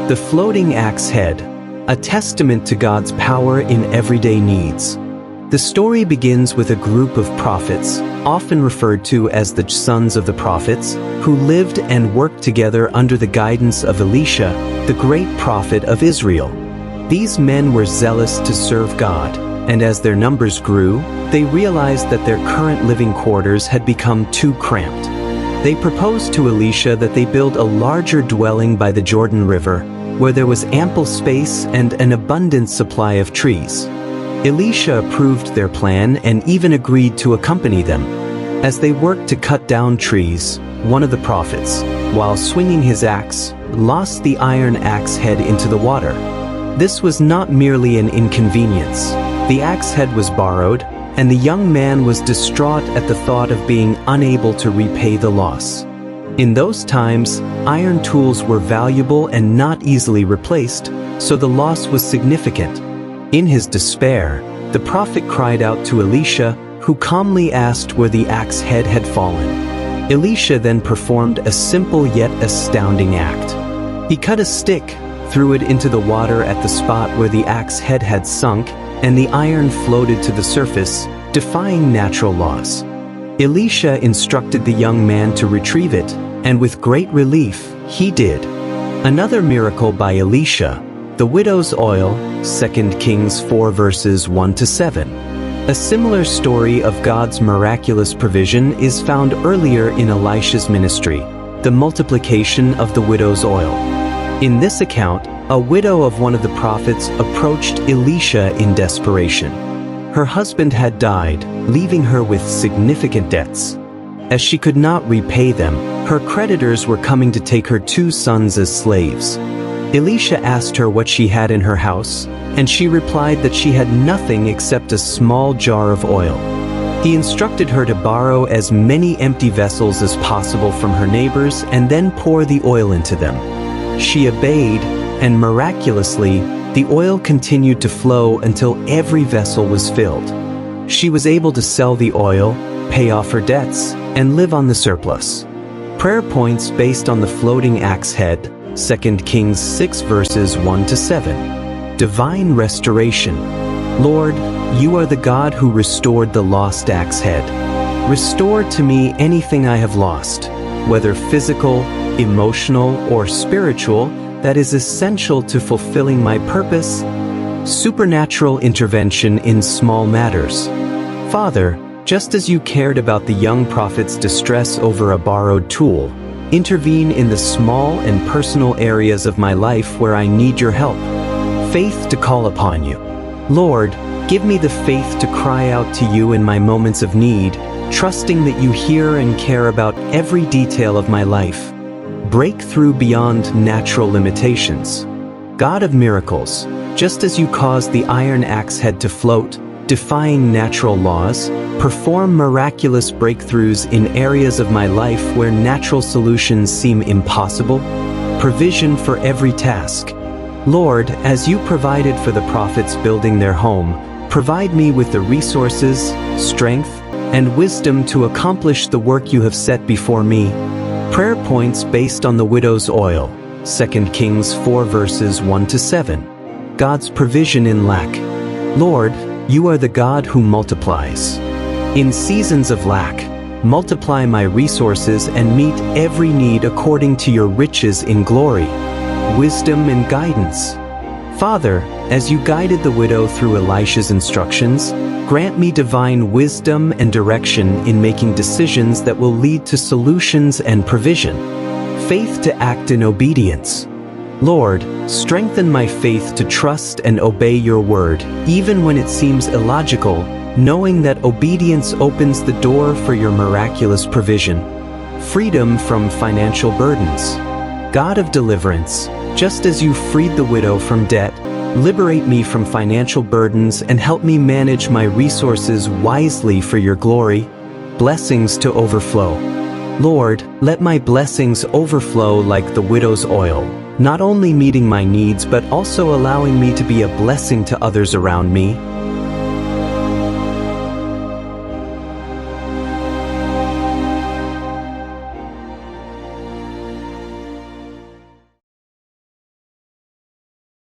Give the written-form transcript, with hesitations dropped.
The floating axe head, a testament to God's power in everyday needs. The story begins with a group of prophets, often referred to as the sons of the prophets, who lived and worked together under the guidance of Elisha, the great prophet of Israel. These men were zealous to serve God, and as their numbers grew, they realized that their current living quarters had become too cramped. They proposed to Elisha that they build a larger dwelling by the Jordan River, where there was ample space and an abundant supply of trees. Elisha approved their plan and even agreed to accompany them. As they worked to cut down trees, one of the prophets, while swinging his axe, lost the iron axe head into the water. This was not merely an inconvenience. The axe head was borrowed, and the young man was distraught at the thought of being unable to repay the loss. In those times, iron tools were valuable and not easily replaced, so the loss was significant. In his despair, the prophet cried out to Elisha, who calmly asked where the axe head had fallen. Elisha then performed a simple yet astounding act. He cut a stick, threw it into the water at the spot where the axe head had sunk, and the iron floated to the surface, defying natural laws. Elisha instructed the young man to retrieve it, and with great relief, he did. Another miracle by Elisha, the widow's oil, 2 Kings 4 verses 1 to 7. A similar story of God's miraculous provision is found earlier in Elisha's ministry, the multiplication of the widow's oil. In this account, a widow of one of the prophets approached Elisha in desperation. Her husband had died, leaving her with significant debts. As she could not repay them, her creditors were coming to take her 2 sons as slaves. Elisha asked her what she had in her house, and she replied that she had nothing except a small jar of oil. He instructed her to borrow as many empty vessels as possible from her neighbors and then pour the oil into them. She obeyed, and miraculously, the oil continued to flow until every vessel was filled. She was able to sell the oil, pay off her debts, and live on the surplus. Prayer points based on the floating axe head, 2 Kings 6 verses 1 to 7. Divine restoration. Lord, you are the God who restored the lost axe head. Restore to me anything I have lost, whether physical, emotional, or spiritual, that is essential to fulfilling my purpose. Supernatural intervention in small matters. Father, just as you cared about the young prophet's distress over a borrowed tool, intervene in the small and personal areas of my life where I need your help. Faith to call upon you. Lord, give me the faith to cry out to you in my moments of need, trusting that you hear and care about every detail of my life. Breakthrough beyond natural limitations. God of miracles, just as you caused the iron axe head to float, defying natural laws, perform miraculous breakthroughs in areas of my life where natural solutions seem impossible. Provision for every task. Lord, as you provided for the prophets building their home, provide me with the resources, strength, and wisdom to accomplish the work you have set before me. Prayer points based on the widow's oil, 2 Kings 4 verses 1 to 7. God's provision in lack. Lord, you are the God who multiplies. In seasons of lack, multiply my resources and meet every need according to your riches in glory, wisdom and guidance. Father, as you guided the widow through Elisha's instructions, grant me divine wisdom and direction in making decisions that will lead to solutions and provision. Faith to act in obedience. Lord, strengthen my faith to trust and obey your word, even when it seems illogical, knowing that obedience opens the door for your miraculous provision. Freedom from financial burdens. God of deliverance, just as you freed the widow from debt, liberate me from financial burdens and help me manage my resources wisely for your glory. Blessings to overflow. Lord, let my blessings overflow like the widow's oil, not only meeting my needs but also allowing me to be a blessing to others around me.